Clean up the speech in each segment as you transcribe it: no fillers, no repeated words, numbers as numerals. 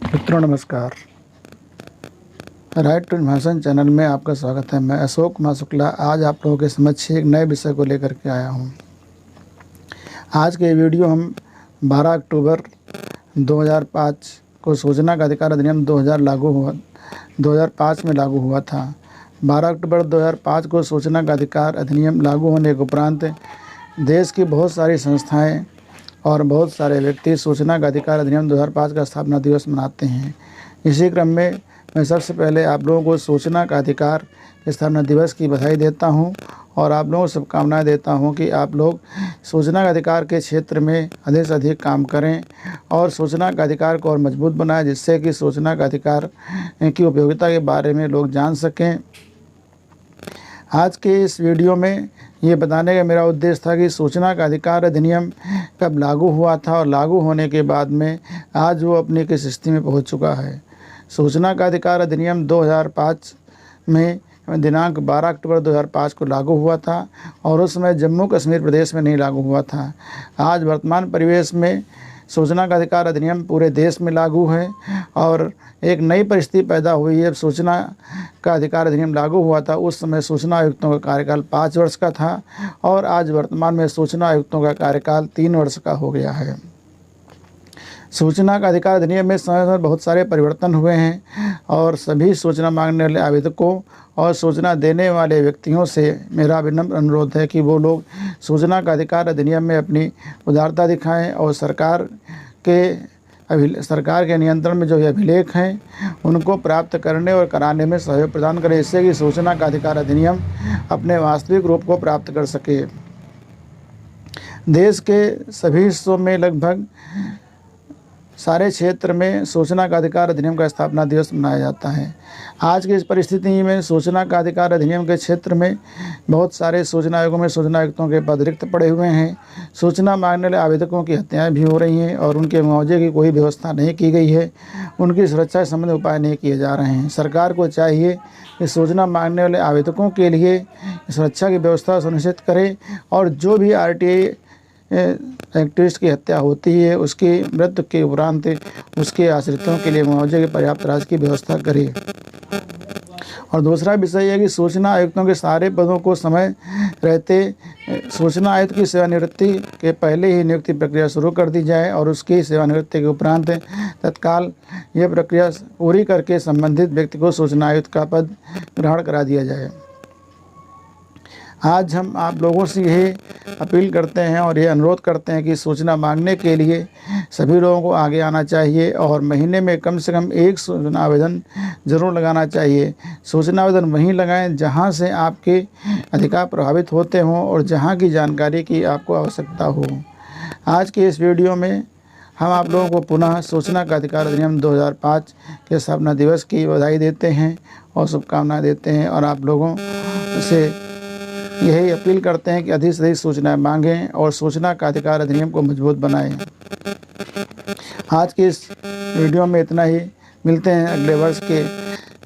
मित्रों नमस्कार। Right to information channel में आपका स्वागत है। मैं अशोक कुमार शुक्ला आज आप लोगों के समक्ष एक नए विषय को लेकर के आया हूं। आज के वीडियो हम 12 अक्टूबर 2005 को सूचना का अधिकार अधिनियम 2005 में लागू हुआ था। 12 अक्टूबर 2005 को सूचना का अधिकार अधिनियम लागू होने के उपरांत देश की बहुत सारी संस्थाएं और बहुत सारे व्यक्ति सूचना का अधिकार अधिनियम 2005 का स्थापना दिवस मनाते हैं। इसी क्रम में मैं सबसे पहले आप लोगों को सूचना का अधिकार स्थापना दिवस की बधाई देता हूं और आप लोगों को शुभकामनाएं देता हूं कि आप लोग सूचना का अधिकार के क्षेत्र में अधिक से अधिक काम करें और सूचना का अधिकार को और मजबूत बनाएं, जिससे कि सूचना का अधिकार की उपयोगिता के बारे में लोग जान सकें। आज के इस वीडियो में ये बताने का मेरा उद्देश्य था कि सूचना का अधिकार अधिनियम कब लागू हुआ था और लागू होने के बाद में आज वो अपनी किस स्थिति में पहुंच चुका है। सूचना का अधिकार अधिनियम 2005 में दिनांक 12 अक्टूबर 2005 को लागू हुआ था और उस समय जम्मू कश्मीर प्रदेश में नहीं लागू हुआ था। आज वर्तमान परिवेश में सूचना का अधिकार अधिनियम पूरे देश में लागू है और एक नई परिस्थिति पैदा हुई है। सूचना का अधिकार अधिनियम लागू हुआ था उस समय सूचना आयुक्तों का कार्यकाल 5 वर्ष का था और आज वर्तमान में सूचना आयुक्तों का कार्यकाल 3 वर्ष का हो गया है। सूचना का अधिकार अधिनियम में समय समय बहुत सारे परिवर्तन हुए हैं और सभी सूचना मांगने वाले आवेदकों और सूचना देने वाले व्यक्तियों से मेरा विनम्र अनुरोध है कि वो लोग सूचना का अधिकार अधिनियम में अपनी उदारता दिखाएं और सरकार के नियंत्रण में जो ये अभिलेख हैं उनको प्राप्त करने और कराने में सहयोग प्रदान करें, इससे कि सूचना का अधिकार अधिनियम अपने वास्तविक रूप को प्राप्त कर सके। देश के सभी हिस्सों में लगभग सारे क्षेत्र में सूचना का अधिकार अधिनियम का स्थापना दिवस मनाया जाता है। आज की इस परिस्थिति में सूचना का अधिकार अधिनियम के क्षेत्र में बहुत सारे सूचना आयोगों में सूचना आयुक्तों के पद रिक्त पड़े हुए हैं। सूचना मांगने वाले आवेदकों की हत्याएं भी हो रही हैं और उनके मुआवजे की कोई व्यवस्था नहीं की गई है। उनकी सुरक्षा संबंधी उपाय नहीं किए जा रहे हैं। सरकार को चाहिए कि सूचना मांगने वाले आवेदकों के लिए सुरक्षा की व्यवस्था सुनिश्चित करे और जो भी RTI एक्टिविस्ट की हत्या होती है उसकी मृत्यु के उपरांत उसके आश्रितों के लिए मुआवजे की पर्याप्त राशि की व्यवस्था करे। और दूसरा विषय है कि सूचना आयुक्तों के सारे पदों को समय रहते सूचना आयुक्त की सेवानिवृत्ति के पहले ही नियुक्ति प्रक्रिया शुरू कर दी जाए और उसकी सेवानिवृत्ति के उपरांत तत्काल यह प्रक्रिया पूरी करके संबंधित व्यक्ति को सूचना आयुक्त का पद ग्रहण करा दिया जाए। आज हम आप लोगों से यही अपील करते हैं और ये अनुरोध करते हैं कि सूचना मांगने के लिए सभी लोगों को आगे आना चाहिए और महीने में कम से कम एक सूचना आवेदन ज़रूर लगाना चाहिए। सूचना आवेदन वहीं लगाएं जहां से आपके अधिकार प्रभावित होते हों और जहां की जानकारी की आपको आवश्यकता हो। आज के इस वीडियो में हम आप लोगों को पुनः सूचना का अधिकार अधिनियम 2005 के स्थापना दिवस की बधाई देते हैं और शुभकामनाएँ देते हैं और आप लोगों से यही अपील करते हैं कि अधिक से अधिक सूचनाएं मांगें और सूचना का अधिकार अधिनियम को मजबूत बनाएं। आज के इस वीडियो में इतना ही। मिलते हैं अगले वर्ष के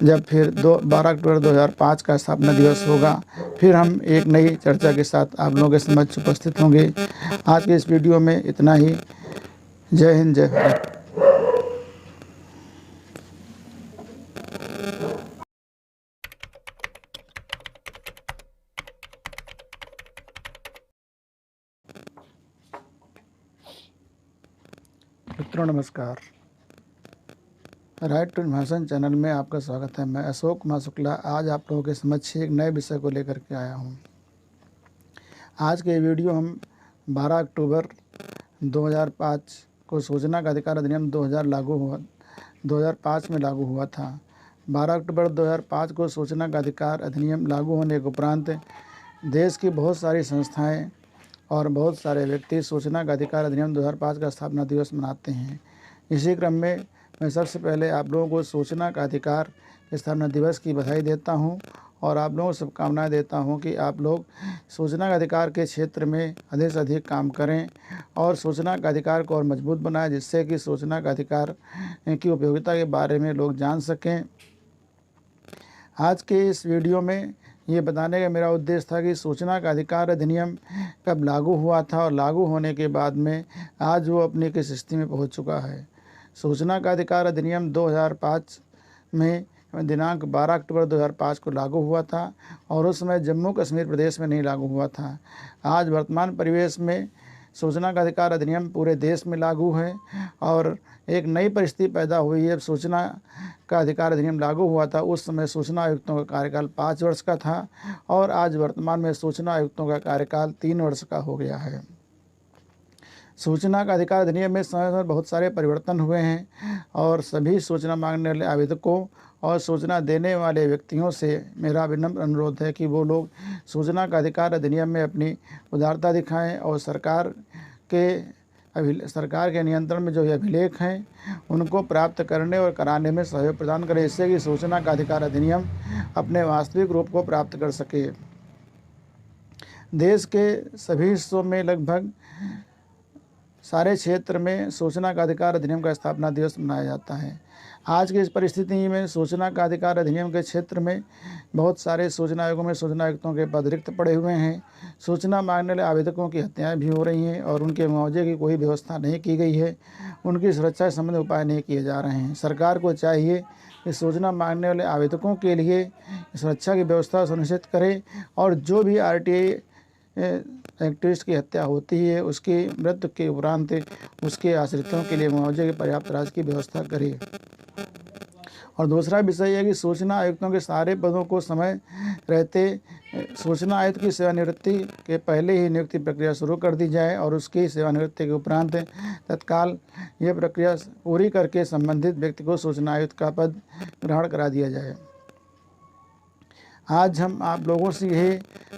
जब फिर 12 अक्टूबर 2005 का स्थापना दिवस होगा, फिर हम एक नई चर्चा के साथ आप लोगों के समक्ष उपस्थित होंगे। आज के इस वीडियो में इतना ही। जय हिंद, जय भारत। मित्रों नमस्कार। राइट टू इन्फॉर्मेशन चैनल में आपका स्वागत है। मैं अशोक कुमार शुक्ला आज आप लोगों के समक्ष एक नए विषय को लेकर के आया हूं। आज के वीडियो हम 12 अक्टूबर 2005 को सूचना का अधिकार अधिनियम 2005 में लागू हुआ था। 12 अक्टूबर 2005 को सूचना का अधिकार अधिनियम लागू होने के उपरांत देश की बहुत सारी संस्थाएं और बहुत सारे व्यक्ति सूचना का अधिकार अधिनियम 2005 का स्थापना दिवस मनाते हैं। इसी क्रम में मैं सबसे पहले आप लोगों को सूचना का अधिकार स्थापना दिवस की बधाई देता हूं और आप लोगों को शुभकामनाएं देता हूं कि आप लोग सूचना का अधिकार के क्षेत्र में अधिक से अधिक काम करें और सूचना का अधिकार को और मजबूत बनाएं, जिससे कि सूचना का अधिकार की उपयोगिता के बारे में लोग जान सकें। आज के इस वीडियो में ये बताने का मेरा उद्देश्य था कि सूचना का अधिकार अधिनियम कब लागू हुआ था और लागू होने के बाद में आज वो अपनी किस स्थिति में पहुंच चुका है। सूचना का अधिकार अधिनियम 2005 में दिनांक 12 अक्टूबर 2005 को लागू हुआ था और उस समय जम्मू कश्मीर प्रदेश में नहीं लागू हुआ था। आज वर्तमान परिवेश में सूचना का अधिकार अधिनियम पूरे देश में लागू है और एक नई परिस्थिति पैदा हुई है। सूचना का अधिकार अधिनियम लागू हुआ था उस समय सूचना आयुक्तों का कार्यकाल 5 वर्ष का था और आज वर्तमान में सूचना आयुक्तों का कार्यकाल 3 वर्ष का हो गया है। सूचना का अधिकार अधिनियम में समय समय बहुत सारे परिवर्तन हुए हैं और सभी सूचना मांगने वाले आवेदकों और सूचना देने वाले व्यक्तियों से मेरा विनम्र अनुरोध है कि वो लोग सूचना का अधिकार अधिनियम में अपनी उदारता दिखाएं और सरकार के नियंत्रण में जो ये अभिलेख हैं उनको प्राप्त करने और कराने में सहयोग प्रदान करें, इससे कि सूचना का अधिकार अधिनियम अपने वास्तविक रूप को प्राप्त कर सके। देश के सभी हिस्सों में लगभग सारे क्षेत्र में सूचना का अधिकार अधिनियम का स्थापना दिवस मनाया जाता है। आज की इस परिस्थिति में सूचना का अधिकार अधिनियम के क्षेत्र में बहुत सारे सूचना आयोगों में सूचना आयुक्तों के पद रिक्त पड़े हुए हैं। सूचना मांगने वाले आवेदकों की हत्याएं भी हो रही हैं और उनके मुआवजे की कोई व्यवस्था नहीं की गई है। उनकी सुरक्षा संबंधी उपाय नहीं किए जा रहे हैं। सरकार को चाहिए कि सूचना मांगने वाले आवेदकों के लिए सुरक्षा की व्यवस्था सुनिश्चित करे और जो भी RTI एक्टिविस्ट की हत्या होती है उसकी मृत्यु के उपरांत उसके आश्रितों के लिए मुआवजे की पर्याप्त राशि की व्यवस्था करे। और दूसरा विषय है कि सूचना आयुक्तों के सारे पदों को समय रहते सूचना आयुक्त की सेवानिवृत्ति के पहले ही नियुक्ति प्रक्रिया शुरू कर दी जाए और उसकी सेवानिवृत्ति के उपरांत तत्काल यह प्रक्रिया पूरी करके संबंधित व्यक्ति को सूचना आयुक्त का पद ग्रहण करा दिया जाए। आज हम आप लोगों से यही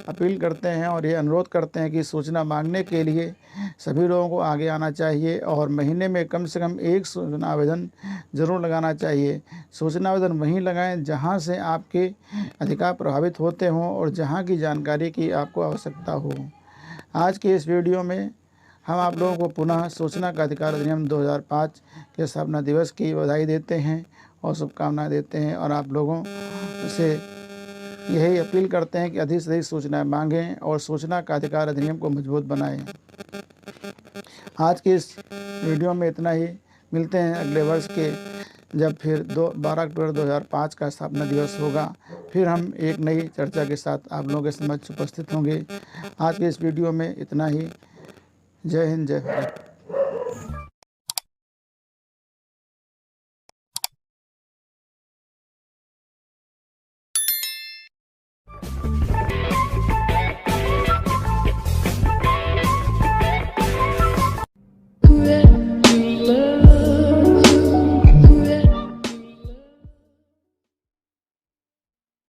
अपील करते हैं और ये अनुरोध करते हैं कि सूचना मांगने के लिए सभी लोगों को आगे आना चाहिए और महीने में कम से कम एक सूचना आवेदन ज़रूर लगाना चाहिए। सूचना आवेदन वहीं लगाएं जहां से आपके अधिकार प्रभावित होते हों और जहां की जानकारी की आपको आवश्यकता हो। आज के इस वीडियो में हम आप लोगों को पुनः सूचना का अधिकार अधिनियम 2005 के स्थापना दिवस की बधाई देते हैं और शुभकामनाएँ देते हैं और आप लोगों से यही अपील करते हैं कि अधिक से अधिक सूचनाएं मांगें और सूचना का अधिकार अधिनियम को मजबूत बनाएं। आज के इस वीडियो में इतना ही। मिलते हैं अगले वर्ष के जब फिर 12 अक्टूबर 2005 का स्थापना दिवस होगा। फिर हम एक नई चर्चा के साथ आप लोगों के समक्ष उपस्थित होंगे। आज के इस वीडियो में इतना ही। जय हिंद, जय भारत।